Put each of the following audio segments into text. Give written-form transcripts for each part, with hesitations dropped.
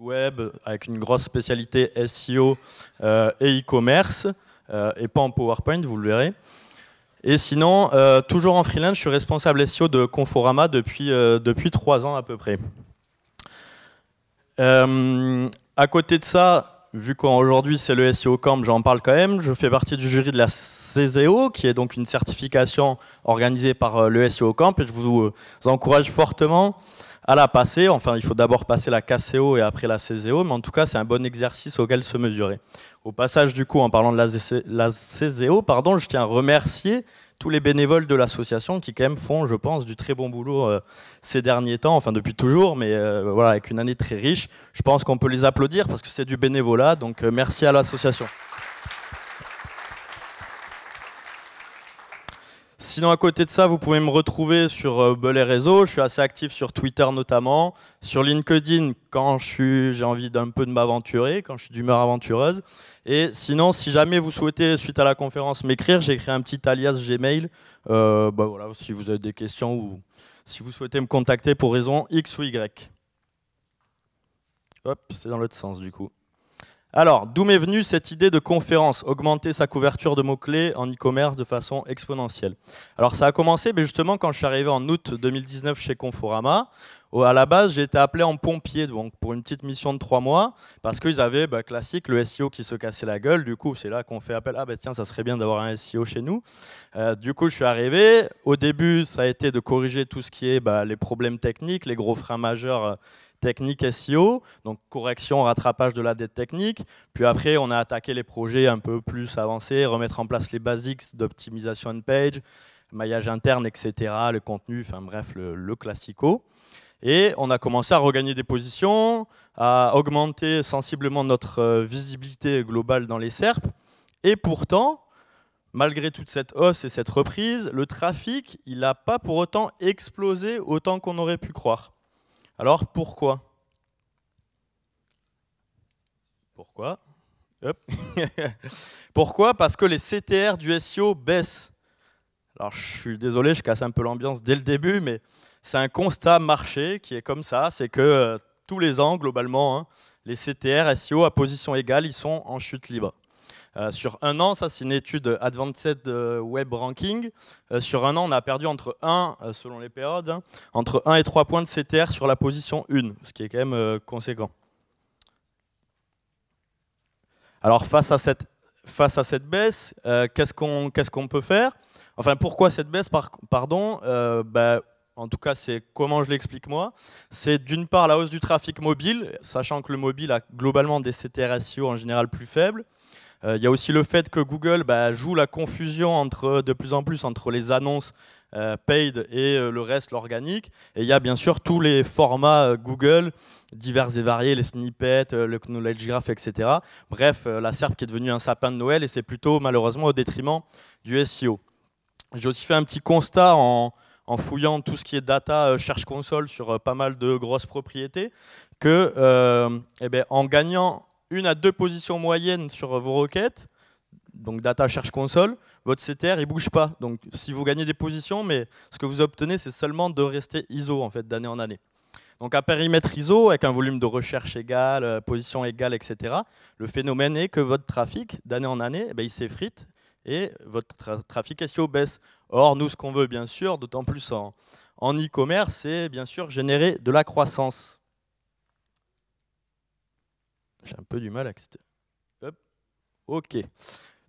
web avec une grosse spécialité SEO et e-commerce, et pas en PowerPoint, vous le verrez. Et sinon, toujours en freelance, je suis responsable SEO de Conforama depuis 3 ans à peu près. À côté de ça, vu qu'aujourd'hui c'est le SEO Camp, j'en parle quand même, je fais partie du jury de la CSEO, qui est donc une certification organisée par le SEO Camp, et je vous encourage fortement à la passer. Enfin, il faut d'abord passer la KCO et après la CSEO, mais en tout cas, c'est un bon exercice auquel se mesurer. Au passage, du coup, en parlant de la CSEO, je tiens à remercier tous les bénévoles de l'association qui quand même font, je pense, du très bon boulot ces derniers temps, enfin depuis toujours, mais voilà, avec une année très riche. Je pense qu'on peut les applaudir parce que c'est du bénévolat, donc merci à l'association. Sinon, à côté de ça, vous pouvez me retrouver sur les réseaux. Je suis assez actif sur Twitter notamment, sur LinkedIn quand j'ai envie d'un peu de m'aventurer, quand je suis d'humeur aventureuse. Et sinon, si jamais vous souhaitez, suite à la conférence, m'écrire, j'ai créé un petit alias Gmail. Voilà, si vous avez des questions ou si vous souhaitez me contacter pour raison X ou Y. Hop, c'est dans l'autre sens du coup. Alors, d'où m'est venue cette idée de conférence, augmenter sa couverture de mots-clés en e-commerce de façon exponentielle? Alors, ça a commencé justement quand je suis arrivé en août 2019 chez Conforama. À la base, j'ai été appelé en pompier donc, pour une petite mission de 3 mois parce qu'ils avaient, classique, le SEO qui se cassait la gueule. Du coup, c'est là qu'on fait appel. Ah tiens, ça serait bien d'avoir un SEO chez nous. Du coup, je suis arrivé. Au début, ça a été de corriger tout ce qui est les problèmes techniques, les gros freins majeurs technique SEO, donc correction, rattrapage de la dette technique. Puis après, on a attaqué les projets un peu plus avancés, remettre en place les basics d'optimisation on page, maillage interne, etc., le contenu, enfin bref, le classico. Et on a commencé à regagner des positions, à augmenter sensiblement notre visibilité globale dans les SERP. Et pourtant, malgré toute cette hausse et cette reprise, le trafic, il n'a pas pour autant explosé autant qu'on aurait pu croire. Alors, pourquoi? Pourquoi? Pourquoi? Parce que les CTR du SEO baissent. Alors, je suis désolé, je casse un peu l'ambiance dès le début, mais c'est un constat marché qui est comme ça. C'est que tous les ans, globalement, les CTR SEO à position égale, ils sont en chute libre. Sur un an, ça c'est une étude Advanced Web Ranking, sur un an on a perdu entre 1, selon les périodes, entre 1 et 3 points de CTR sur la position 1, ce qui est quand même conséquent. Alors face à cette baisse, qu'est-ce qu'on peut faire? Enfin, pourquoi cette baisse, pardon en tout cas, c'est comment je l'explique moi. C'est d'une part la hausse du trafic mobile, sachant que le mobile a globalement des CTR SEO en général plus faibles. Il y a aussi le fait que Google joue la confusion de plus en plus entre les annonces paid et le reste, l'organique. Et il y a bien sûr tous les formats Google, divers et variés, les snippets, le knowledge graph, etc. Bref, la SERP qui est devenue un sapin de Noël et c'est plutôt malheureusement au détriment du SEO. J'ai aussi fait un petit constat en fouillant tout ce qui est data Search Console sur pas mal de grosses propriétés, que en gagnant 1 à 2 positions moyennes sur vos requêtes, donc Data Search Console, votre CTR il ne bouge pas. Donc si vous gagnez des positions, mais ce que vous obtenez, c'est seulement de rester ISO en fait, d'année en année. Donc à périmètre ISO, avec un volume de recherche égal, position égale, etc., le phénomène est que votre trafic, d'année en année, il s'effrite et votre trafic SEO baisse. Or, nous, ce qu'on veut, bien sûr, d'autant plus en e-commerce, c'est bien sûr générer de la croissance. J'ai un peu du mal à... Hop. OK.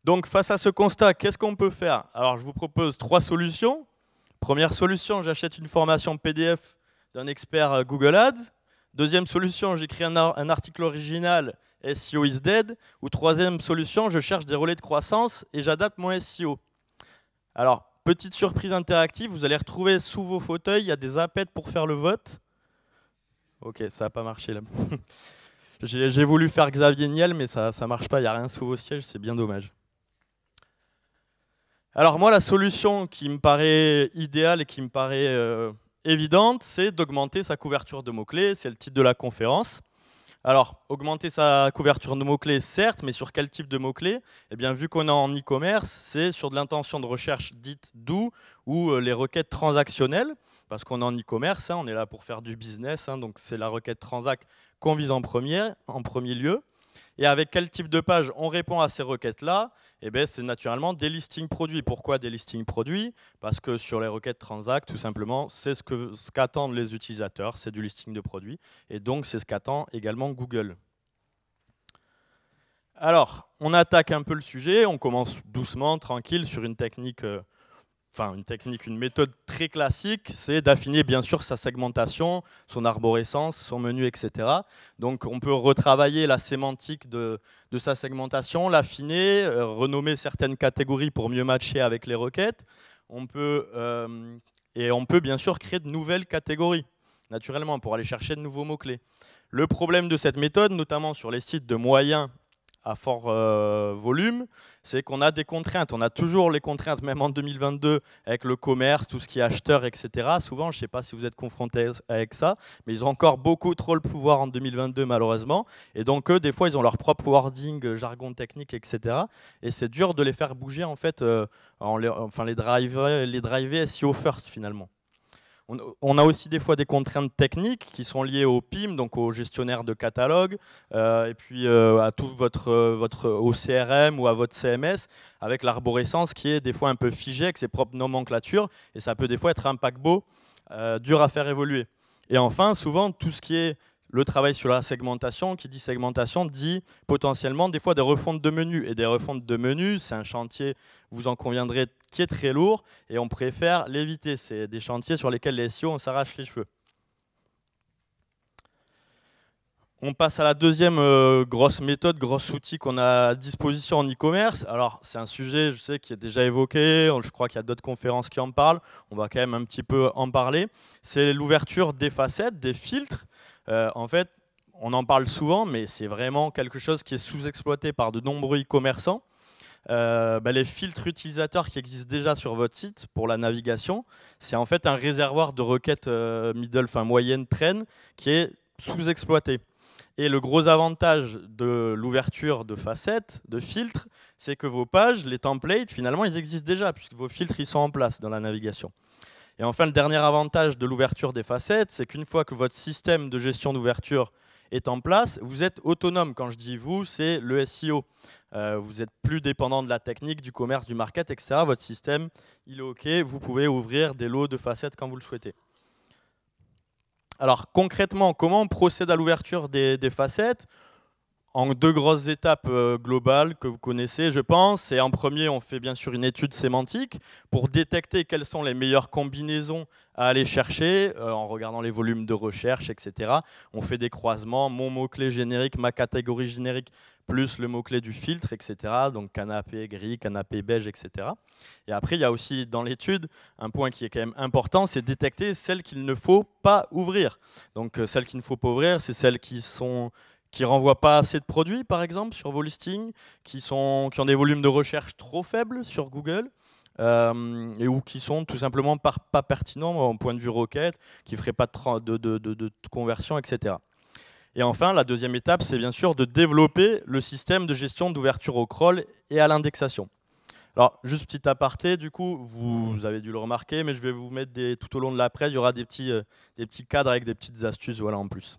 Donc, face à ce constat, qu'est-ce qu'on peut faire? Alors, je vous propose 3 solutions. Première solution, j'achète une formation PDF d'un expert Google Ads. Deuxième solution, j'écris un article original, SEO is dead. Ou troisième solution, je cherche des relais de croissance et j'adapte mon SEO. Alors, petite surprise interactive, vous allez retrouver sous vos fauteuils, il y a des appets pour faire le vote. OK, ça n'a pas marché là. J'ai voulu faire Xavier Niel, mais ça ne marche pas, il n'y a rien sous vos sièges, c'est bien dommage. Alors moi, la solution qui me paraît idéale et qui me paraît évidente, c'est d'augmenter sa couverture de mots-clés, c'est le titre de la conférence. Alors, augmenter sa couverture de mots-clés, certes, mais sur quel type de mots-clés? Eh bien, vu qu'on est en e-commerce, c'est sur de l'intention de recherche dite do ou les requêtes transactionnelles. parce qu'on est en e-commerce, hein, on est là pour faire du business, hein, donc c'est la requête transact qu'on vise en premier lieu. Et avec quel type de page on répond à ces requêtes-là? Eh bien, c'est naturellement des listings produits. Pourquoi des listings produits? Parce que sur les requêtes transact, tout simplement, c'est ce qu'attendent les utilisateurs, c'est du listing de produits. Et donc, c'est ce qu'attend également Google. Alors, on attaque un peu le sujet, on commence doucement, tranquille, sur une technique, une méthode très classique, c'est d'affiner bien sûr sa segmentation, son arborescence, son menu, etc. Donc on peut retravailler la sémantique de sa segmentation, l'affiner, renommer certaines catégories pour mieux matcher avec les requêtes. On peut bien sûr créer de nouvelles catégories, naturellement, pour aller chercher de nouveaux mots-clés. Le problème de cette méthode, notamment sur les sites de moyens à fort volume, c'est qu'on a des contraintes. On a toujours les contraintes, même en 2022, avec le commerce, tout ce qui est acheteur, etc. Souvent, je ne sais pas si vous êtes confrontés avec ça, mais ils ont encore beaucoup trop le pouvoir en 2022, malheureusement. Et donc, eux, des fois, ils ont leur propre wording, jargon technique, etc. Et c'est dur de les faire bouger, en fait, les driver SEO first, finalement. On a aussi des fois des contraintes techniques qui sont liées au PIM, donc au gestionnaire de catalogue, et puis à tout au CRM ou à votre CMS, avec l'arborescence qui est des fois un peu figée avec ses propres nomenclatures, et ça peut des fois être un paquebot dur à faire évoluer. Et enfin, souvent, tout ce qui est le travail sur la segmentation, qui dit segmentation, dit potentiellement des fois des refontes de menus. Et des refontes de menus, c'est un chantier, vous en conviendrez, qui est très lourd et on préfère l'éviter. C'est des chantiers sur lesquels les SEO, on s'arrache les cheveux. On passe à la deuxième grosse méthode, gros outil qu'on a à disposition en e-commerce. Alors, c'est un sujet, je sais, qui est déjà évoqué. Je crois qu'il y a d'autres conférences qui en parlent. On va quand même un petit peu en parler. C'est l'ouverture des facettes, des filtres. En fait, on en parle souvent, mais c'est vraiment quelque chose qui est sous-exploité par de nombreux e-commerçants. Les filtres utilisateurs qui existent déjà sur votre site pour la navigation, c'est en fait un réservoir de requêtes moyenne, traîne, qui est sous-exploité. Et le gros avantage de l'ouverture de facettes, de filtres, c'est que vos pages, les templates, finalement, ils existent déjà, puisque vos filtres ils sont en place dans la navigation. Et enfin, le dernier avantage de l'ouverture des facettes, c'est qu'une fois que votre système de gestion d'ouverture est en place, vous êtes autonome. Quand je dis vous, c'est le SEO. Vous n'êtes plus dépendant de la technique, du commerce, du market, etc. Votre système, il est OK. Vous pouvez ouvrir des lots de facettes quand vous le souhaitez. Alors concrètement, comment on procède à l'ouverture des facettes? En deux grosses étapes globales que vous connaissez, je pense. Et en premier, on fait bien sûr une étude sémantique pour détecter quelles sont les meilleures combinaisons à aller chercher en regardant les volumes de recherche, etc. On fait des croisements, mon mot-clé générique, ma catégorie générique, plus le mot-clé du filtre, etc. Donc canapé gris, canapé beige, etc. Et après, il y a aussi dans l'étude un point qui est quand même important, c'est détecter celles qu'il ne faut pas ouvrir. Donc celles qu'il ne faut pas ouvrir, c'est celles qui renvoient pas assez de produits, par exemple, sur vos listings, qui ont des volumes de recherche trop faibles sur Google, ou qui sont tout simplement pas pertinents en point de vue requête, qui ne feraient pas de conversion, etc. Et enfin, la deuxième étape, c'est bien sûr de développer le système de gestion d'ouverture au crawl et à l'indexation. Alors, juste petit aparté, du coup, vous avez dû le remarquer, mais je vais vous mettre tout au long de l'après, il y aura des petits cadres avec des petites astuces en plus.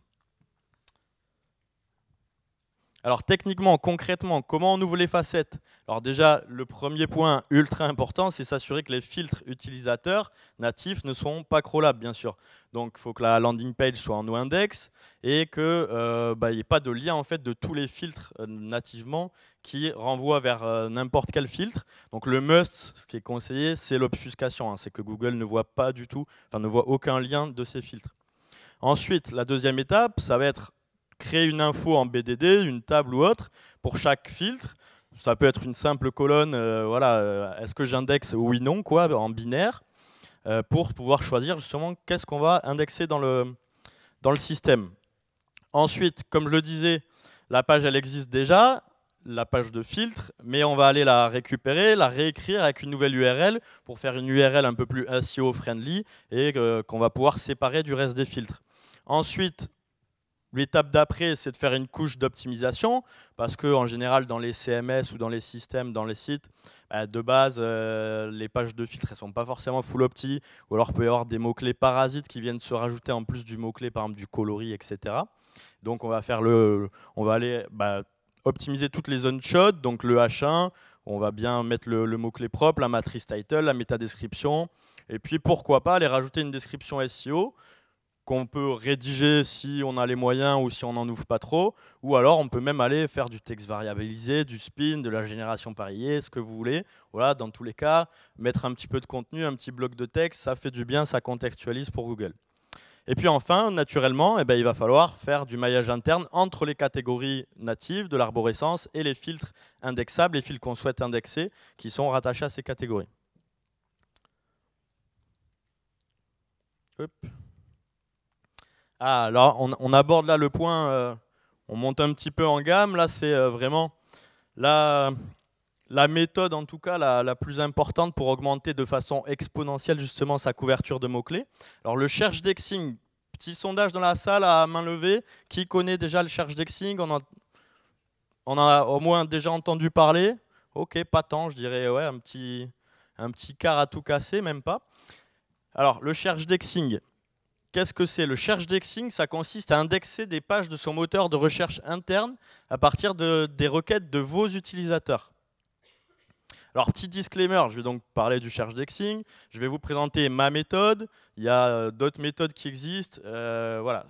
Alors techniquement, concrètement, comment on ouvre les facettes? Alors déjà, le premier point ultra important, c'est s'assurer que les filtres utilisateurs natifs ne sont pas crawlables, bien sûr. Donc il faut que la landing page soit en noindex et qu'il n'y ait pas de lien en fait, de tous les filtres nativement qui renvoient vers n'importe quel filtre. Donc le must, ce qui est conseillé, c'est l'obfuscation. C'est que Google ne voit pas du tout, ne voit aucun lien de ces filtres. Ensuite, la deuxième étape, ça va être créer une info en BDD, une table ou autre, pour chaque filtre. Ça peut être une simple colonne, est-ce que j'indexe oui, non, en binaire, pour pouvoir choisir justement qu'est-ce qu'on va indexer dans le système. Ensuite, comme je le disais, la page, elle existe déjà, la page de filtre, mais on va aller la récupérer, la réécrire avec une nouvelle URL pour faire une URL un peu plus SEO friendly et qu'on va pouvoir séparer du reste des filtres. Ensuite, L'étape d'après, c'est de faire une couche d'optimisation, parce qu'en général, dans les CMS ou dans les systèmes, dans les sites, de base, les pages de filtre ne sont pas forcément full opti, ou alors il peut y avoir des mots-clés parasites qui viennent se rajouter en plus du mot-clé, par exemple du coloris, etc. Donc on va aller optimiser toutes les zones chaudes, donc le H1, on va bien mettre le mot-clé propre, la matrice title, la métadescription, et puis pourquoi pas aller rajouter une description SEO, qu'on peut rédiger si on a les moyens ou si on n'en ouvre pas trop, ou alors on peut même aller faire du texte variabilisé, du spin, de la génération pariée, ce que vous voulez. Voilà, dans tous les cas, mettre un petit peu de contenu, un petit bloc de texte, ça fait du bien, ça contextualise pour Google. Et puis enfin, naturellement, il va falloir faire du maillage interne entre les catégories natives de l'arborescence et les filtres indexables, les filtres qu'on souhaite indexer, qui sont rattachés à ces catégories. Hop. Ah, alors on aborde là le point, on monte un petit peu en gamme. Là, c'est vraiment la méthode, en tout cas, la plus importante pour augmenter de façon exponentielle justement sa couverture de mots-clés. Alors, le search indexing, petit sondage dans la salle à main levée. Qui connaît déjà le search indexing? On a au moins déjà entendu parler. Ok, pas tant, je dirais, ouais, un petit quart à tout casser, même pas. Alors, le search indexing. Qu'est-ce que c'est? Le search indexing, ça consiste à indexer des pages de son moteur de recherche interne à partir des requêtes de vos utilisateurs. Alors, petit disclaimer, je vais donc parler du search indexing. Je vais vous présenter ma méthode. Il y a d'autres méthodes qui existent. Voilà.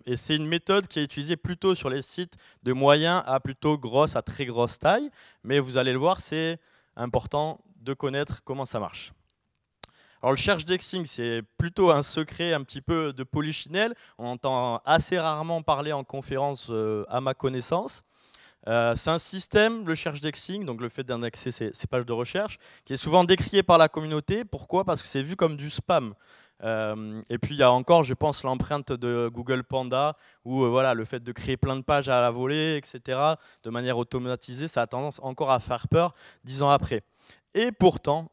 Et c'est une méthode qui est utilisée plutôt sur les sites de moyens à plutôt grosse, à très grosse taille. Mais vous allez le voir, c'est important de connaître comment ça marche. Alors le search indexing, c'est plutôt un secret un petit peu de polichinelle. On entend assez rarement parler en conférence à ma connaissance. C'est un système, le search indexing, donc le fait d'indexer ces pages de recherche, qui est souvent décrié par la communauté. Pourquoi? Parce que c'est vu comme du spam. Et puis il y a encore, je pense, l'empreinte de Google Panda, où voilà, le fait de créer plein de pages à la volée, etc., de manière automatisée, ça a tendance encore à faire peur 10 ans après. Et pourtant,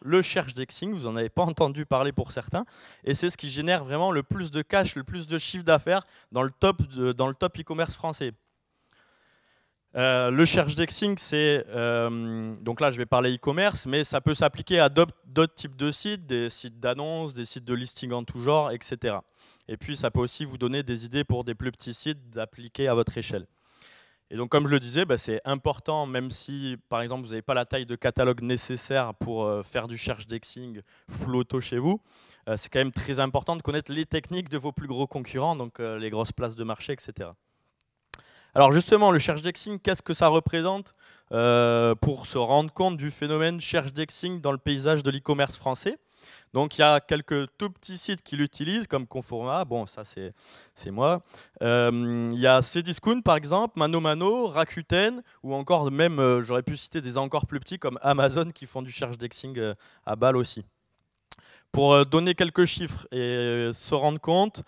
le search indexing, vous n'en avez pas entendu parler pour certains, et c'est ce qui génère vraiment le plus de cash, le plus de chiffre d'affaires dans le top e-commerce français. Le search indexing, c'est, donc là je vais parler e-commerce, mais ça peut s'appliquer à d'autres types de sites, des sites d'annonces, des sites de listing en tout genre, etc. Et puis ça peut aussi vous donner des idées pour des plus petits sites d'appliquer à votre échelle. Et donc, comme je le disais, c'est important, même si, par exemple, vous n'avez pas la taille de catalogue nécessaire pour faire du search indexing full auto chez vous, c'est quand même très important de connaître les techniques de vos plus gros concurrents, donc les grosses places de marché, etc. Alors justement, le search indexing, qu'est-ce que ça représente pour se rendre compte du phénomène search indexing dans le paysage de l'e-commerce français? Donc il y a quelques tout petits sites qui l'utilisent, comme Conforma, bon ça c'est moi. Il y a Cdiscount par exemple, ManoMano, Rakuten, ou encore même, j'aurais pu citer des encore plus petits comme Amazon qui font du search indexing à balle aussi. Pour donner quelques chiffres et se rendre compte,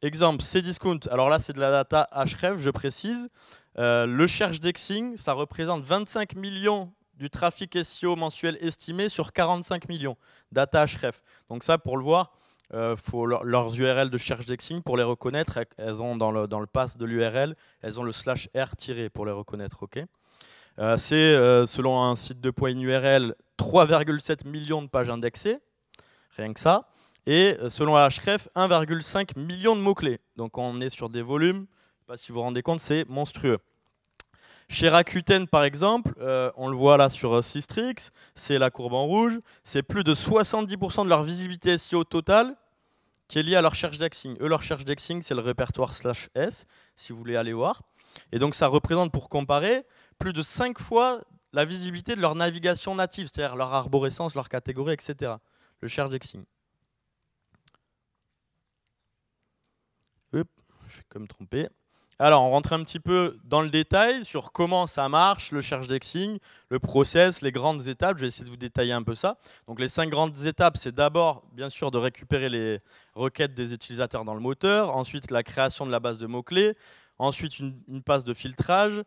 exemple Cdiscount, alors là c'est de la data Href, je précise. Le search indexing, ça représente 25 millions du trafic SEO mensuel estimé sur 45 millions, data Href. Donc ça, pour le voir, faut leurs URL de search indexing, pour les reconnaître, elles ont dans le pass de l'URL, elles ont le /r- pour les reconnaître. Okay, c'est, selon un site de point URL, 3,7 millions de pages indexées, rien que ça. Et selon Href, 1,5 million de mots-clés. Donc on est sur des volumes, je ne sais pas si vous vous rendez compte, c'est monstrueux. Chez Rakuten, par exemple, on le voit là sur Systrix, c'est la courbe en rouge, c'est plus de 70% de leur visibilité SEO totale qui est liée à leur search indexing. Eux, leur search indexing, c'est le répertoire /s, si vous voulez aller voir. Et donc, ça représente, pour comparer, plus de 5 fois la visibilité de leur navigation native, c'est-à-dire leur arborescence, leur catégorie, etc. Le search indexing. Hop, je vais comme me tromper. Alors, on rentre un petit peu dans le détail sur comment ça marche, le search indexing, le process, les grandes étapes. Je vais essayer de vous détailler un peu ça. Donc, les 5 grandes étapes, c'est d'abord, bien sûr, de récupérer les requêtes des utilisateurs dans le moteur. Ensuite, la création de la base de mots-clés. Ensuite, une passe de filtrage.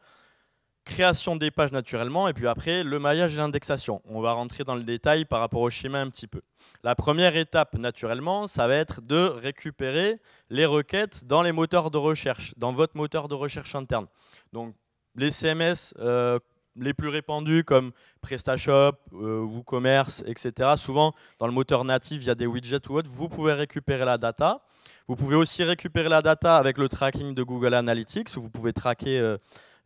création des pages naturellement, et puis après, le maillage et l'indexation. On va rentrer dans le détail par rapport au schéma un petit peu. La première étape, naturellement, ça va être de récupérer les requêtes dans les moteurs de recherche, dans votre moteur de recherche interne. Donc, les CMS les plus répandus comme PrestaShop, WooCommerce, etc. Souvent, dans le moteur natif, il y a des widgets ou autres. Vous pouvez récupérer la data. Vous pouvez aussi récupérer la data avec le tracking de Google Analytics, où vous pouvez traquer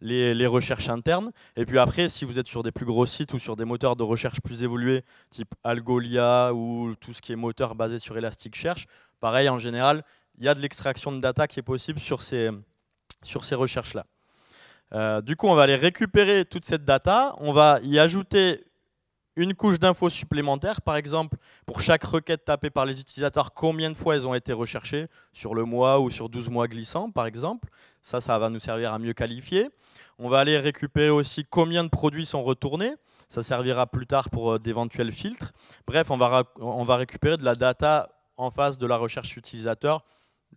les recherches internes. Et puis après, si vous êtes sur des plus gros sites ou sur des moteurs de recherche plus évolués, type Algolia ou tout ce qui est moteur basé sur Elasticsearch, pareil, en général, il y a de l'extraction de data qui est possible sur ces recherches-là. Du coup, on va aller récupérer toute cette data, on va y ajouter une couche d'infos supplémentaires, par exemple, pour chaque requête tapée par les utilisateurs, combien de fois elles ont été recherchées, sur le mois ou sur 12 mois glissants, par exemple. Ça va nous servir à mieux qualifier. On va aller récupérer aussi combien de produits sont retournés. Ça servira plus tard pour d'éventuels filtres. Bref, on va récupérer de la data en face de la recherche utilisateur,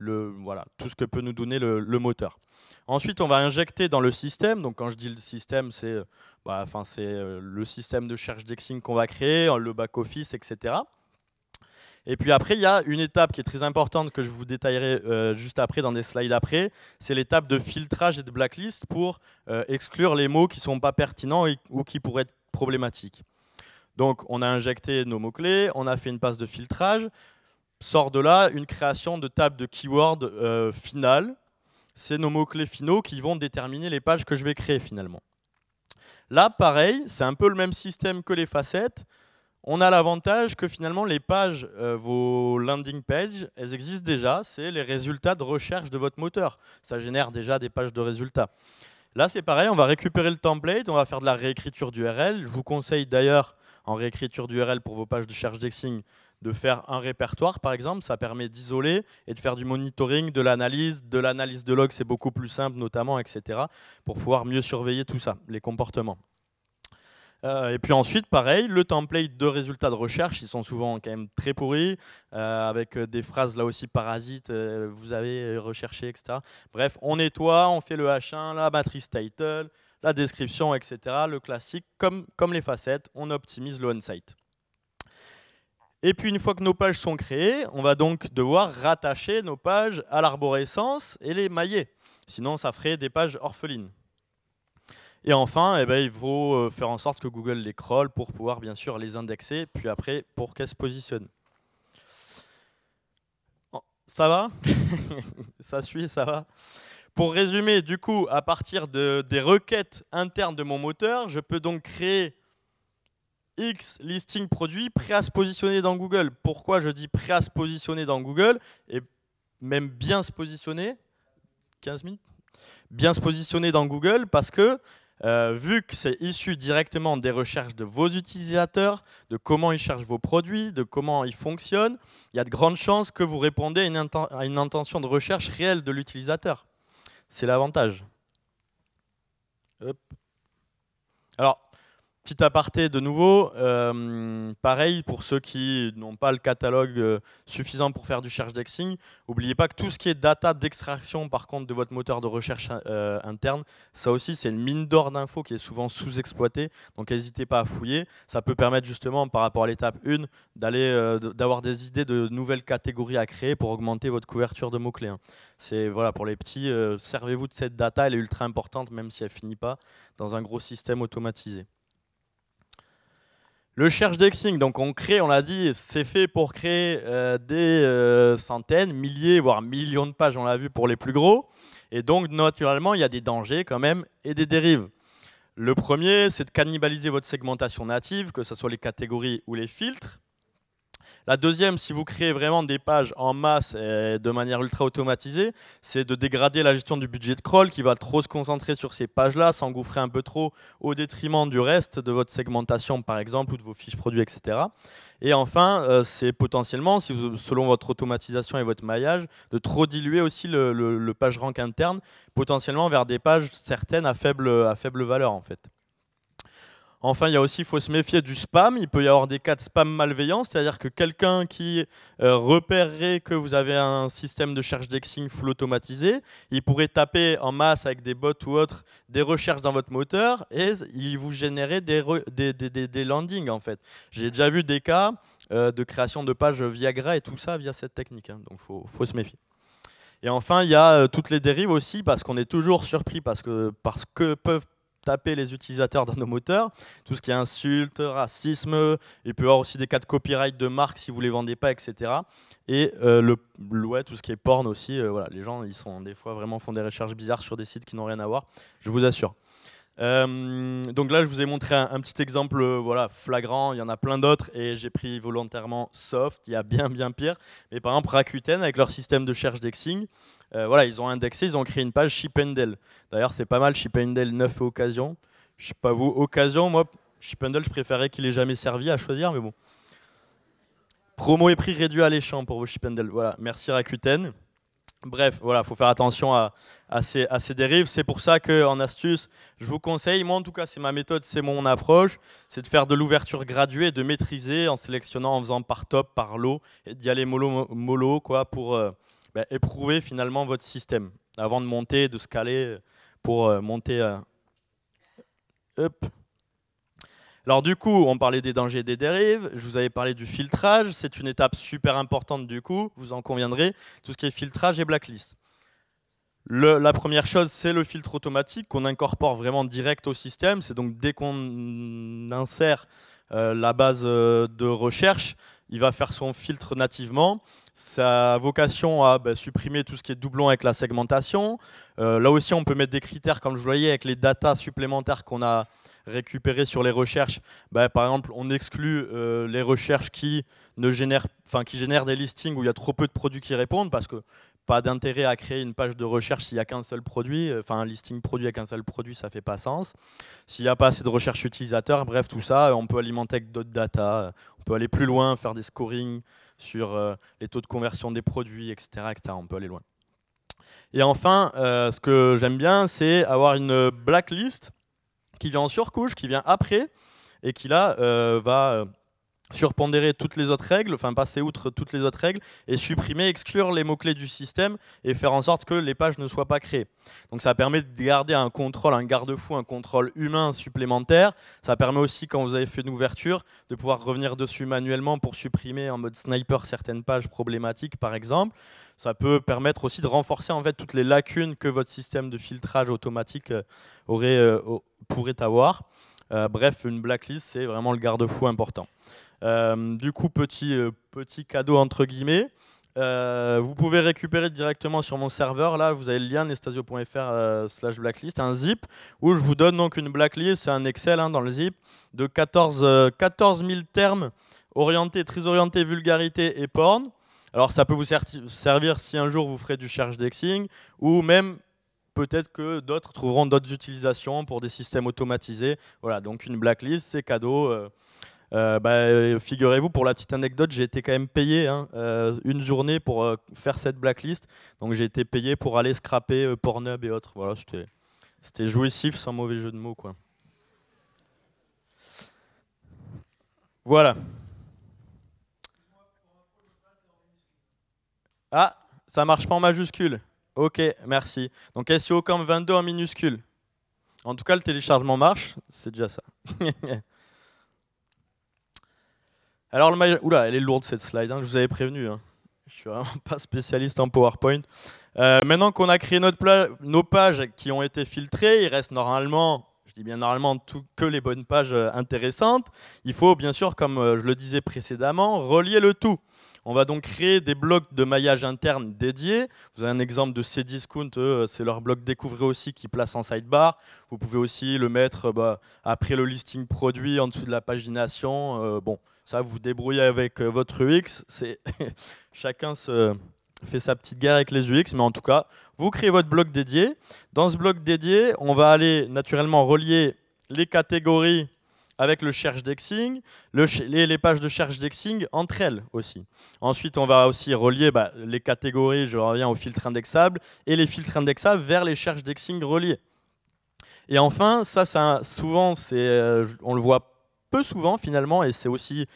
voilà, tout ce que peut nous donner le moteur. Ensuite, on va injecter dans le système. Donc, quand je dis le système, c'est le système de search indexing qu'on va créer, le back-office, etc. Et puis après, il y a une étape qui est très importante que je vous détaillerai juste après dans des slides après. C'est l'étape de filtrage et de blacklist pour exclure les mots qui ne sont pas pertinents ou qui pourraient être problématiques. Donc, on a injecté nos mots-clés, on a fait une passe de filtrage. Sort de là une création de table de keywords finale. C'est nos mots-clés finaux qui vont déterminer les pages que je vais créer finalement. Là, pareil, c'est un peu le même système que les facettes. On a l'avantage que finalement les pages, vos landing pages, elles existent déjà. C'est les résultats de recherche de votre moteur. Ça génère déjà des pages de résultats. Là, c'est pareil, on va récupérer le template, on va faire de la réécriture d'URL. Je vous conseille d'ailleurs, en réécriture d'URL pour vos pages de search indexing, de faire un répertoire, par exemple. Ça permet d'isoler et de faire du monitoring, de l'analyse de log, c'est beaucoup plus simple, notamment, etc., pour pouvoir mieux surveiller tout ça, les comportements. Et puis ensuite, pareil, le template de résultats de recherche, ils sont souvent quand même très pourris, avec des phrases là aussi parasites, vous avez recherché, etc. Bref, on nettoie, on fait le H1, la matrice title, la description, etc. Le classique, comme les facettes, on optimise le on-site. Et puis une fois que nos pages sont créées, on va donc devoir rattacher nos pages à l'arborescence et les mailler. Sinon, ça ferait des pages orphelines. Et enfin, il faut faire en sorte que Google les crawl pour pouvoir bien sûr les indexer, puis après pour qu'elles se positionnent. Ça va? Ça suit, ça va? Pour résumer, du coup, à partir des requêtes internes de mon moteur, je peux donc créer X listing produit prêt à se positionner dans Google. Pourquoi je dis prêt à se positionner dans Google et même bien se positionner 15 minutes. Bien se positionner dans Google parce que vu que c'est issu directement des recherches de vos utilisateurs, de comment ils cherchent vos produits, de comment ils fonctionnent, il y a de grandes chances que vous répondez à une intention de recherche réelle de l'utilisateur. C'est l'avantage. Alors, petit aparté de nouveau, pareil pour ceux qui n'ont pas le catalogue suffisant pour faire du search indexing, n'oubliez pas que tout ce qui est data d'extraction par contre de votre moteur de recherche interne, ça aussi c'est une mine d'or d'infos qui est souvent sous-exploitée, donc n'hésitez pas à fouiller. Ça peut permettre justement par rapport à l'étape 1 d'avoir des idées de nouvelles catégories à créer pour augmenter votre couverture de mots-clés. C'est voilà, pour les petits, servez-vous de cette data, elle est ultra importante même si elle ne finit pas dans un gros système automatisé. Le search indexing, donc on l'a dit, c'est fait pour créer des centaines, milliers, voire millions de pages, on l'a vu pour les plus gros. Et donc, naturellement, il y a des dangers quand même et des dérives. Le premier, c'est de cannibaliser votre segmentation native, que ce soit les catégories ou les filtres. La deuxième, si vous créez vraiment des pages en masse et de manière ultra automatisée, c'est de dégrader la gestion du budget de crawl qui va trop se concentrer sur ces pages-là, s'engouffrer un peu trop au détriment du reste de votre segmentation par exemple ou de vos fiches produits, etc. Et enfin, c'est potentiellement, selon votre automatisation et votre maillage, de trop diluer aussi le PageRank interne, potentiellement vers des pages certaines à faible valeur en fait. Enfin, il faut se méfier du spam. Il peut y avoir des cas de spam malveillant, c'est-à-dire que quelqu'un qui repérerait que vous avez un système de search indexing full automatisé, il pourrait taper en masse avec des bots ou autres des recherches dans votre moteur et il vous générait des landings en fait. J'ai déjà vu des cas de création de pages Viagra et tout ça via cette technique, hein, donc faut se méfier. Et enfin, il y a toutes les dérives aussi, parce qu'on est toujours surpris parce que peuvent taper les utilisateurs dans nos moteurs, tout ce qui est insultes, racisme, il peut y avoir aussi des cas de copyright de marque si vous ne les vendez pas, etc. Et tout ce qui est porn aussi, voilà, les gens ils sont des fois vraiment font des recherches bizarres sur des sites qui n'ont rien à voir, je vous assure. Donc là, je vous ai montré un petit exemple voilà, flagrant, il y en a plein d'autres et j'ai pris volontairement soft, il y a bien pire. Mais par exemple, Rakuten, avec leur système de search indexing, voilà, ils ont indexé, ils ont créé une page Chipendale. D'ailleurs, c'est pas mal, Chipendale 9 occasion. Je sais pas vous, occasion, moi, Chipendale, je préférais qu'il ait jamais servi à choisir, mais bon. Promo et prix réduit à l'échange pour vos Chipendale. Voilà, merci Rakuten. Bref, voilà, il faut faire attention à ces dérives. C'est pour ça qu'en astuce, je vous conseille, moi en tout cas, c'est ma méthode, c'est mon approche, c'est de faire de l'ouverture graduée, de maîtriser en sélectionnant, en faisant par top, par lot, et d'y aller mollo quoi, pour éprouver finalement votre système, avant de monter, de scaler, pour monter. Hop. Alors du coup, on parlait des dangers et des dérives, je vous avais parlé du filtrage, c'est une étape super importante du coup, vous en conviendrez, tout ce qui est filtrage et blacklist. La première chose, c'est le filtre automatique qu'on incorpore vraiment direct au système, c'est donc dès qu'on insère la base de recherche, il va faire son filtre nativement. Ça a vocation à supprimer tout ce qui est doublon avec la segmentation. Là aussi, on peut mettre des critères, comme je vous voyais, avec les datas supplémentaires qu'on a récupérer sur les recherches. Par exemple, on exclut les recherches qui génèrent des listings où il y a trop peu de produits qui répondent, parce que pas d'intérêt à créer une page de recherche s'il n'y a qu'un seul produit. Enfin, un listing produit avec un seul produit, ça ne fait pas sens. S'il n'y a pas assez de recherche utilisateur, bref, tout ça, on peut alimenter avec d'autres data. On peut aller plus loin, faire des scorings sur les taux de conversion des produits, etc., etc. On peut aller loin. Et enfin, ce que j'aime bien, c'est avoir une blacklist qui vient en surcouche, qui vient après, et qui là va surpondérer toutes les autres règles, enfin passer outre toutes les autres règles, et supprimer, exclure les mots-clés du système, et faire en sorte que les pages ne soient pas créées. Donc ça permet de garder un contrôle, un garde-fou, un contrôle humain supplémentaire. Ça permet aussi, quand vous avez fait une ouverture, de pouvoir revenir dessus manuellement pour supprimer en mode sniper certaines pages problématiques, par exemple. Ça peut permettre aussi de renforcer en fait toutes les lacunes que votre système de filtrage automatique pourrait avoir. Bref, une blacklist, c'est vraiment le garde-fou important. Du coup, petit cadeau entre guillemets. Vous pouvez récupérer directement sur mon serveur. Là, vous avez le lien nestasio.fr/blacklist, un zip où je vous donne donc une blacklist. C'est un Excel dans le zip de 14 000 termes très orientés vulgarité et porn. Alors ça peut vous servir si un jour vous ferez du search indexing, ou même peut-être que d'autres trouveront d'autres utilisations pour des systèmes automatisés. Voilà, donc une blacklist, c'est cadeau. Figurez-vous, pour la petite anecdote, j'ai été quand même payé une journée pour faire cette blacklist. Donc j'ai été payé pour aller scraper Pornhub et autres. Voilà, c'était jouissif, sans mauvais jeu de mots, quoi. Voilà. Ah, ça marche pas en majuscule. Ok, merci. Donc SEO Camp 22 en minuscule. En tout cas, le téléchargement marche, c'est déjà ça. Alors, oula, elle est lourde cette slide, je vous avais prévenu. Je suis vraiment pas spécialiste en PowerPoint. Maintenant qu'on a créé nos pages qui ont été filtrées, il reste normalement, je dis bien normalement, que les bonnes pages intéressantes. Il faut bien sûr, comme je le disais précédemment, relier le tout. On va donc créer des blocs de maillage interne dédiés. Vous avez un exemple de Cdiscount, c'est leur bloc Découvrez aussi qui place en sidebar. Vous pouvez aussi le mettre après le listing produit, en dessous de la pagination. Bon, ça, vous vous débrouillez avec votre UX. Chacun fait sa petite guerre avec les UX, mais en tout cas, vous créez votre bloc dédié. Dans ce bloc dédié, on va aller naturellement relier les catégories avec le search indexing, les pages de search indexing entre elles aussi. Ensuite, on va aussi relier les catégories, je reviens aux filtres indexables, et les filtres indexables vers les search indexing reliés. Et enfin, souvent, on le voit peu souvent finalement, et c'est aussi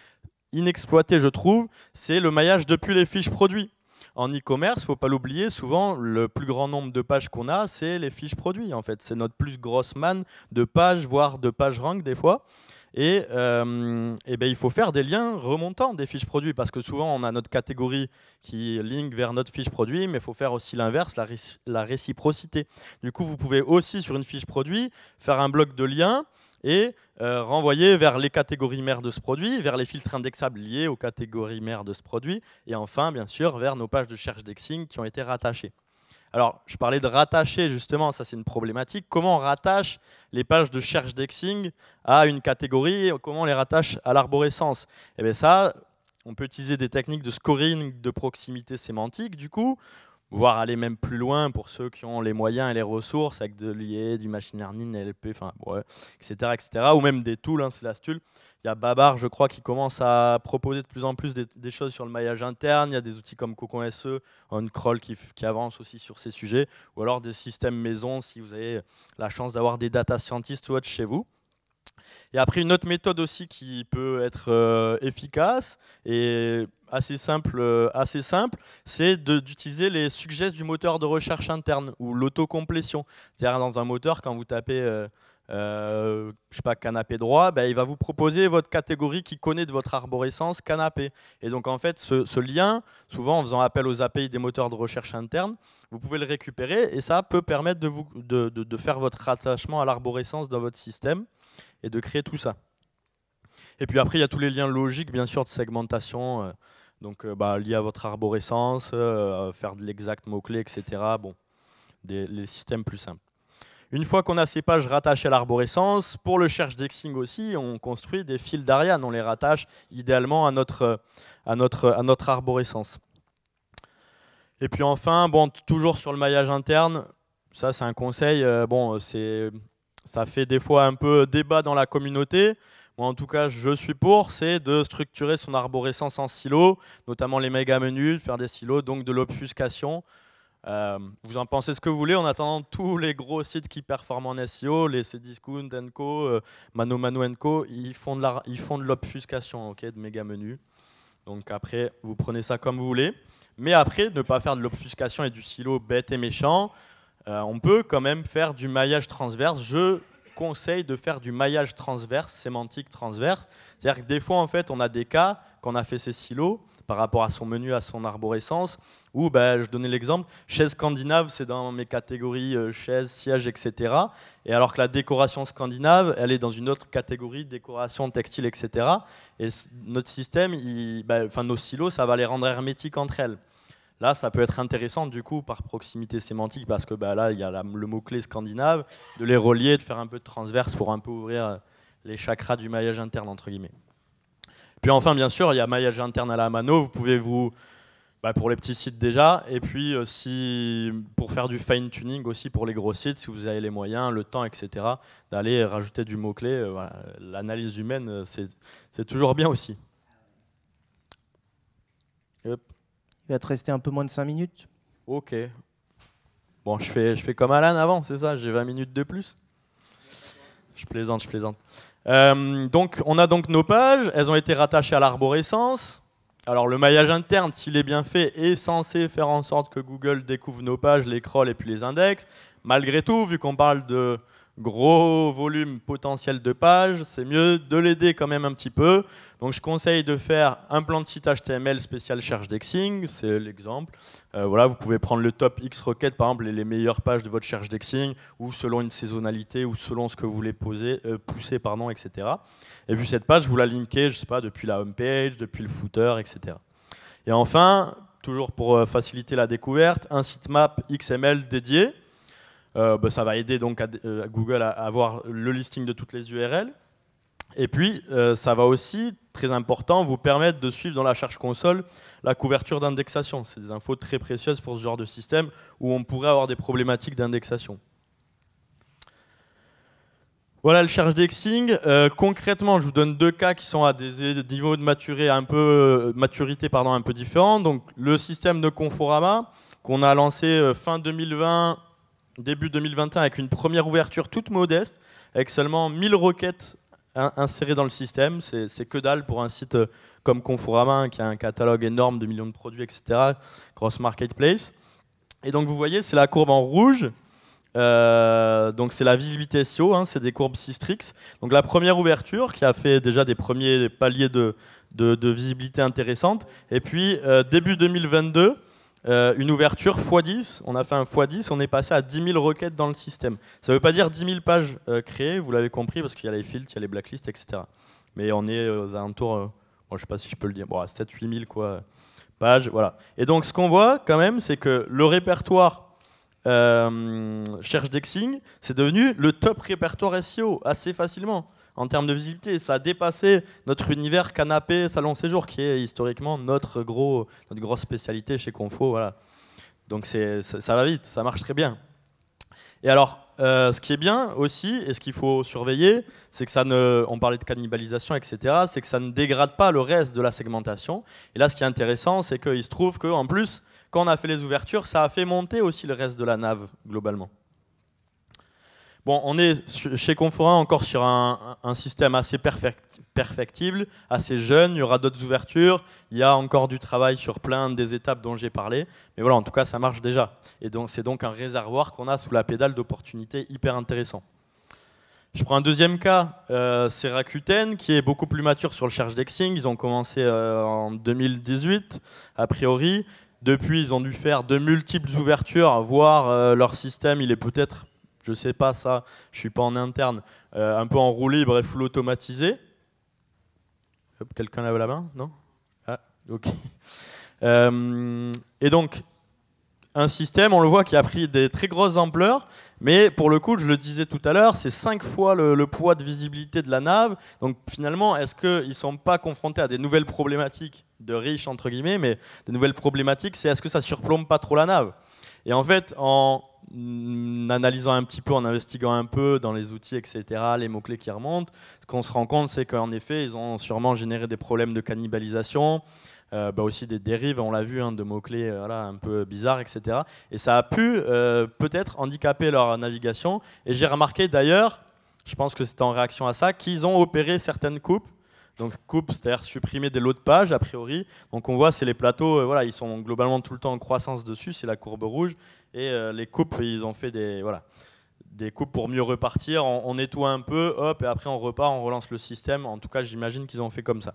inexploité, je trouve, c'est le maillage depuis les fiches produits. En e-commerce, il ne faut pas l'oublier, souvent, le plus grand nombre de pages qu'on a, c'est les fiches produits. En fait, c'est notre plus grosse manne de pages, voire de page rank des fois. Et il faut faire des liens remontants des fiches produits parce que souvent on a notre catégorie qui link vers notre fiche produit, mais il faut faire aussi l'inverse, la réciprocité. Du coup, vous pouvez aussi sur une fiche produit faire un bloc de liens et renvoyer vers les catégories mères de ce produit, vers les filtres indexables liés aux catégories mères de ce produit, et enfin, bien sûr, vers nos pages de cherche d'indexing qui ont été rattachées. Alors, je parlais de rattacher, justement, ça c'est une problématique. Comment on rattache les pages de cherche d'indexing à une catégorie, comment on les rattache à l'arborescence? Eh bien ça, on peut utiliser des techniques de scoring de proximité sémantique, du coup, voire aller même plus loin pour ceux qui ont les moyens et les ressources avec de l'IA, du machine learning, NLP, enfin, ouais, etc., ou même des tools, hein, c'est la stule. Il y a Babar, je crois, qui commence à proposer de plus en plus des choses sur le maillage interne. Il y a des outils comme Cocon SE, OnCrawl qui avance aussi sur ces sujets, ou alors des systèmes maison si vous avez la chance d'avoir des data scientists ou autres chez vous. Et après, une autre méthode aussi qui peut être efficace et assez simple, c'est d'utiliser les suggestions du moteur de recherche interne ou l'autocomplétion. C'est-à-dire dans un moteur, quand vous tapez je sais pas, canapé droit, il va vous proposer votre catégorie qui connaît de votre arborescence canapé. Et donc en fait, ce lien, souvent en faisant appel aux API des moteurs de recherche interne, vous pouvez le récupérer et ça peut permettre de faire votre rattachement à l'arborescence dans votre système et de créer tout ça. Et puis après, il y a tous les liens logiques, bien sûr, de segmentation, liés à votre arborescence, faire de l'exact mot-clé, etc. Bon, les systèmes plus simples. Une fois qu'on a ces pages rattachées à l'arborescence, pour le cherche indexing aussi, on construit des fils d'Ariane. On les rattache idéalement à notre arborescence. Et puis enfin, toujours sur le maillage interne, ça c'est un conseil, ça fait des fois un peu débat dans la communauté. Moi, en tout cas, je suis pour, c'est de structurer son arborescence en silos, notamment les méga menus, faire des silos, donc de l'obfuscation. Vous en pensez ce que vous voulez. En attendant, tous les gros sites qui performent en SEO, les Cdiscount & Co, ManoMano & Co, ils font de l'obfuscation, de méga menus. Donc après, vous prenez ça comme vous voulez. Mais après, ne pas faire de l'obfuscation et du silo bête et méchant. On peut quand même faire du maillage transverse. Je conseille de faire du maillage transverse, sémantique transverse. C'est-à-dire que des fois, en fait, on a des cas, quand on a fait ces silos, par rapport à son menu, à son arborescence, où, je donnais l'exemple, chaise scandinave, c'est dans mes catégories chaise, siège, etc. Et alors que la décoration scandinave, elle est dans une autre catégorie, décoration textile, etc. Et notre système, nos silos, ça va les rendre hermétiques entre elles. Là, ça peut être intéressant, du coup, par proximité sémantique, parce que là, il y a le mot-clé scandinave, de les relier, de faire un peu de transverse pour un peu ouvrir les chakras du maillage interne, entre guillemets. Puis enfin, bien sûr, il y a maillage interne à la mano. Vous pouvez pour les petits sites déjà, et puis pour faire du fine-tuning aussi pour les gros sites, si vous avez les moyens, le temps, etc., d'aller rajouter du mot-clé. L'analyse humaine, c'est toujours bien aussi. Hop. Il va te rester un peu moins de 5 minutes. Ok. Bon, je fais comme Alan avant, c'est ça, j'ai 20 minutes de plus. Je plaisante. Donc, on a donc nos pages, elles ont été rattachées à l'arborescence. Alors, le maillage interne, s'il est bien fait, est censé faire en sorte que Google découvre nos pages, les crawl et puis les index. Malgré tout, vu qu'on parle de gros volume potentiel de pages, c'est mieux de l'aider quand même un petit peu. Donc, je conseille de faire un plan de site HTML spécial cherche indexing, c'est l'exemple. Vous pouvez prendre le top X requêtes, par exemple, les meilleures pages de votre cherche indexing, ou selon une saisonnalité, ou selon ce que vous voulez pousser, etc. Et puis cette page, vous la linkez, je sais pas, depuis la home page, depuis le footer, etc. Et enfin, toujours pour faciliter la découverte, un sitemap XML dédié. Ça va aider donc à Google à avoir le listing de toutes les URL. Et puis, ça va aussi, très important, vous permettre de suivre dans la Search Console la couverture d'indexation. C'est des infos très précieuses pour ce genre de système où on pourrait avoir des problématiques d'indexation. Voilà le cherche indexing. Concrètement, je vous donne deux cas qui sont à des niveaux de maturité un peu différents. Donc, le système de Conforama qu'on a lancé fin 2020 début 2021 avec une première ouverture toute modeste, avec seulement 1000 requêtes insérées dans le système. C'est que dalle pour un site comme Conforama, qui a un catalogue énorme de millions de produits, etc. Grosse marketplace. Et donc vous voyez, c'est la courbe en rouge. Donc c'est la visibilité SEO, hein, c'est des courbes Systrix. Donc la première ouverture qui a fait déjà des premiers paliers de visibilité intéressante. Et puis début 2022, une ouverture x10. On a fait un x10, on est passé à 10 000 requêtes dans le système. Ça ne veut pas dire 10 000 pages créées, vous l'avez compris, parce qu'il y a les filtres, il y a les blacklists, etc. Mais on est aux alentours, bon, je ne sais pas si je peux le dire, bon, à 7-8 000 quoi, pages. Voilà. Et donc ce qu'on voit quand même, c'est que le répertoire Cherche Dexing, c'est devenu le top répertoire SEO assez facilement en termes de visibilité. Ça a dépassé notre univers canapé, salon séjour, qui est historiquement notre grosse spécialité chez Confo. Voilà. Donc ça va vite, ça marche très bien. Et alors, ce qui est bien aussi, et ce qu'il faut surveiller, c'est que on parlait de cannibalisation, etc., c'est que ça ne dégrade pas le reste de la segmentation. Et là, ce qui est intéressant, c'est qu'il se trouve qu'en plus, quand on a fait les ouvertures, ça a fait monter aussi le reste de la nav, globalement. Bon, on est chez Conforama encore sur un système assez perfectible, assez jeune. Il y aura d'autres ouvertures. Il y a encore du travail sur plein des étapes dont j'ai parlé. Mais voilà, en tout cas, ça marche déjà. Et donc, c'est donc un réservoir qu'on a sous la pédale d'opportunités hyper intéressant. Je prends un deuxième cas, c'est Rakuten, qui est beaucoup plus mature sur le Cherche Dexing. Ils ont commencé en 2018, a priori. Depuis, ils ont dû faire de multiples ouvertures, voire leur système, il est peut-être, je ne sais pas ça, je ne suis pas en interne, un peu en roue libre et full automatisé. Quelqu'un lève la main? Non? Ah, ok. Et donc, un système, on le voit, qui a pris des très grosses ampleurs, mais pour le coup, je le disais tout à l'heure, c'est 5 fois le poids de visibilité de la nav. Donc finalement, est-ce qu'ils ne sont pas confrontés à des nouvelles problématiques de riches, entre guillemets, mais des nouvelles problématiques, c'est est-ce que ça surplombe pas trop la nav? Et en fait, en analysant un petit peu, en investiguant un peu dans les outils, etc., les mots-clés qui remontent, ce qu'on se rend compte, c'est qu'en effet, ils ont sûrement généré des problèmes de cannibalisation, aussi des dérives, on l'a vu, hein, de mots-clés voilà, un peu bizarres, etc. Et ça a pu peut-être handicaper leur navigation. Et j'ai remarqué d'ailleurs, je pense que c'était en réaction à ça, qu'ils ont opéré certaines coupes. Donc coupe, c'est-à-dire supprimer des lots de pages, a priori. Donc on voit, c'est les plateaux, voilà, ils sont globalement tout le temps en croissance dessus, c'est la courbe rouge. Et les coupes, ils ont fait des coupes pour mieux repartir. On nettoie un peu, hop, et après on repart, on relance le système. En tout cas, j'imagine qu'ils ont fait comme ça.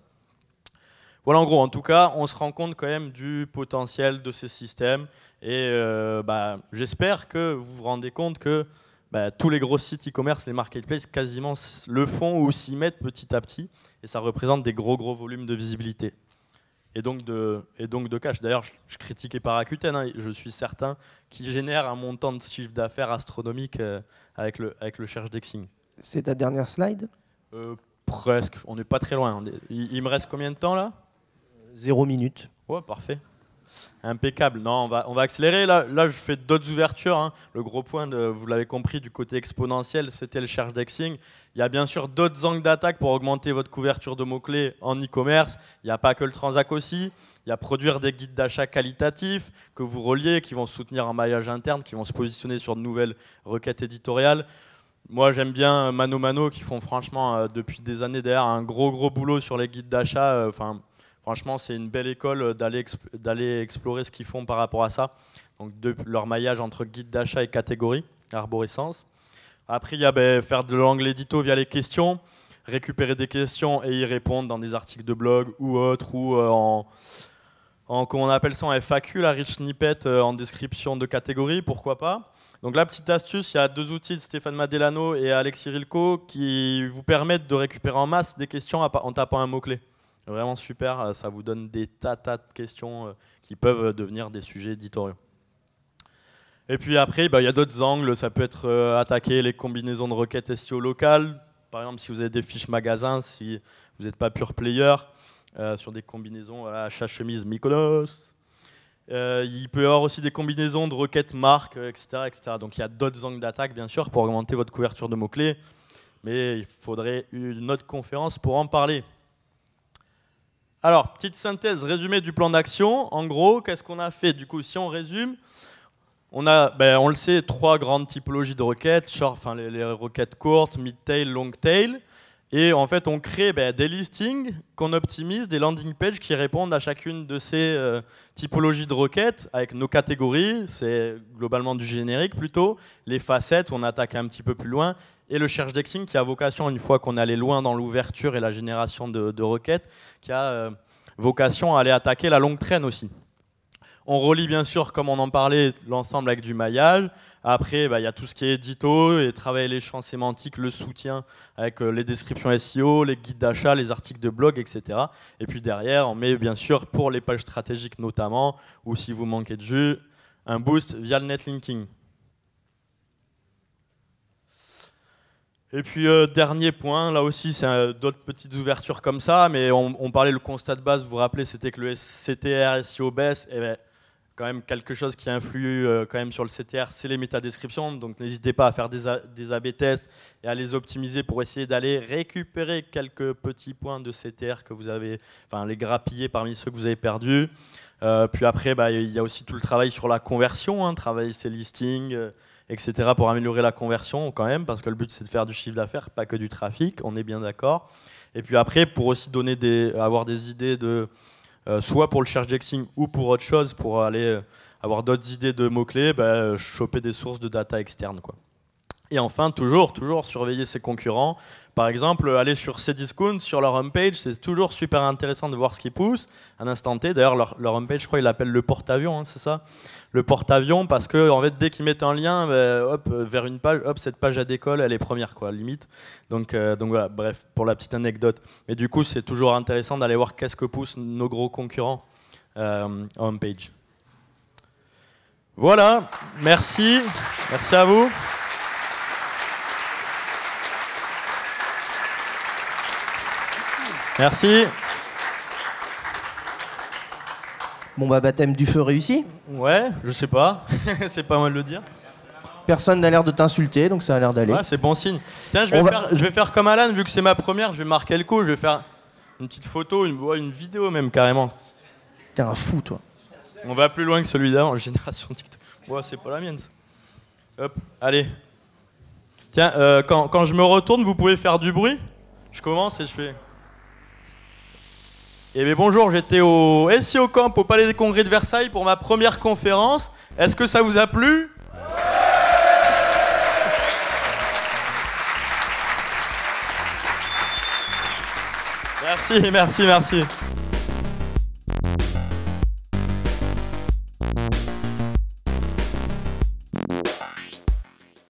Voilà, en gros, en tout cas, on se rend compte quand même du potentiel de ces systèmes. Et j'espère que vous vous rendez compte que tous les gros sites e-commerce, les marketplaces, quasiment le font ou s'y mettent petit à petit. Et ça représente des gros volumes de visibilité. Et donc de cash. D'ailleurs, je critiquais pas Rakuten, hein, je suis certain qu'ils génèrent un montant de chiffre d'affaires astronomique avec le Cherche Dexing. C'est ta dernière slide? Presque, on n'est pas très loin. Il me reste combien de temps là? 0 minute. Ouais, parfait. Impeccable. Non, on va accélérer. Là, je fais d'autres ouvertures. Hein. Le gros point, vous l'avez compris, du côté exponentiel, c'était le Cherche Dexing. Il y a bien sûr d'autres angles d'attaque pour augmenter votre couverture de mots-clés en e-commerce. Il n'y a pas que le Transac aussi. Il y a produire des guides d'achat qualitatifs que vous reliez, qui vont soutenir un maillage interne, qui vont se positionner sur de nouvelles requêtes éditoriales. Moi, j'aime bien Mano qui font franchement, depuis des années derrière, un gros boulot sur les guides d'achat. Franchement, c'est une belle école d'aller explorer ce qu'ils font par rapport à ça. Donc, leur maillage entre guide d'achat et catégorie, arborescence. Après, il y a faire de l'angle édito via les questions, récupérer des questions et y répondre dans des articles de blog ou autres, ou comment on appelle ça, en FAQ, la rich snippet en description de catégorie, pourquoi pas. Donc la petite astuce, il y a 2 outils de Stéphane Madellano et Alexis Rilko qui vous permettent de récupérer en masse des questions en tapant un mot-clé. Vraiment super, ça vous donne des tas de questions qui peuvent devenir des sujets éditoriaux. Et puis après, il y a d'autres angles, ça peut être attaquer les combinaisons de requêtes SEO locales. Par exemple, si vous avez des fiches magasins, si vous n'êtes pas pure player, sur des combinaisons, voilà, achat chemise Mykonos. Il peut y avoir aussi des combinaisons de requêtes marques, etc., etc. Donc il y a d'autres angles d'attaque, bien sûr, pour augmenter votre couverture de mots-clés. Mais il faudrait une autre conférence pour en parler. Alors, petite synthèse, résumé du plan d'action. En gros, qu'est-ce qu'on a fait? Du coup, si on résume, on le sait, 3 grandes typologies de requêtes, enfin les requêtes courtes, mid-tail, long-tail. Et en fait, on crée des listings qu'on optimise, des landing pages qui répondent à chacune de ces typologies de requêtes avec nos catégories. C'est globalement du générique plutôt. Les facettes, on attaque un petit peu plus loin. Et le search indexing qui a vocation, une fois qu'on est allé loin dans l'ouverture et la génération de requêtes, qui a vocation à aller attaquer la longue traîne aussi. On relie bien sûr, comme on en parlait, l'ensemble avec du maillage. Après, il y a tout ce qui est édito et travailler les champs sémantiques, le soutien avec les descriptions SEO, les guides d'achat, les articles de blog, etc. Et puis derrière, on met bien sûr pour les pages stratégiques notamment, ou si vous manquez de jus, un boost via le netlinking. Et puis dernier point, là aussi c'est d'autres petites ouvertures comme ça, mais on parlait le constat de base, vous vous rappelez, c'était que le CTR SEO baisse, et quand même quelque chose qui influe quand même sur le CTR, c'est les métadescriptions, donc n'hésitez pas à faire des A/B tests et à les optimiser pour essayer d'aller récupérer quelques petits points de CTR que vous avez, enfin les grappiller parmi ceux que vous avez perdus. Puis après, il y a aussi tout le travail sur la conversion, travailler ses listings, etc. pour améliorer la conversion quand même, parce que le but c'est de faire du chiffre d'affaires, pas que du trafic, on est bien d'accord. Et puis après, pour aussi avoir des idées de soit pour le search indexing ou pour autre chose, pour aller avoir d'autres idées de mots-clés, choper des sources de data externes, quoi. Et enfin, toujours surveiller ses concurrents. Par exemple, aller sur Cdiscount, sur leur homepage, c'est toujours super intéressant de voir ce qu'ils poussent à un instant T. D'ailleurs, leur homepage, je crois, ils l'appellent le porte-avions, c'est ça? Le porte-avions, parce que en fait, dès qu'ils mettent un lien vers une page, cette page à décolle, elle est première, quoi, limite. Donc voilà, bref, pour la petite anecdote. Mais du coup, c'est toujours intéressant d'aller voir qu'est-ce que poussent nos gros concurrents en homepage. Voilà, merci à vous. Merci. Bon baptême du feu réussi. Ouais, je sais pas. C'est pas mal de le dire. Personne n'a l'air de t'insulter, donc ça a l'air d'aller. Ouais, c'est bon signe. Tiens, je vais faire comme Alan, vu que c'est ma première, je vais marquer le coup, je vais faire une petite photo, une vidéo même carrément. T'es un fou, toi. On va plus loin que celui d'avant, génération TikTok. Ouais, c'est pas la mienne, ça. Hop, allez. Tiens, quand je me retourne, vous pouvez faire du bruit. Je commence et je fais... Eh bien bonjour, j'étais au SEO Camp au Palais des Congrès de Versailles pour ma première conférence. Est-ce que ça vous a plu? Merci.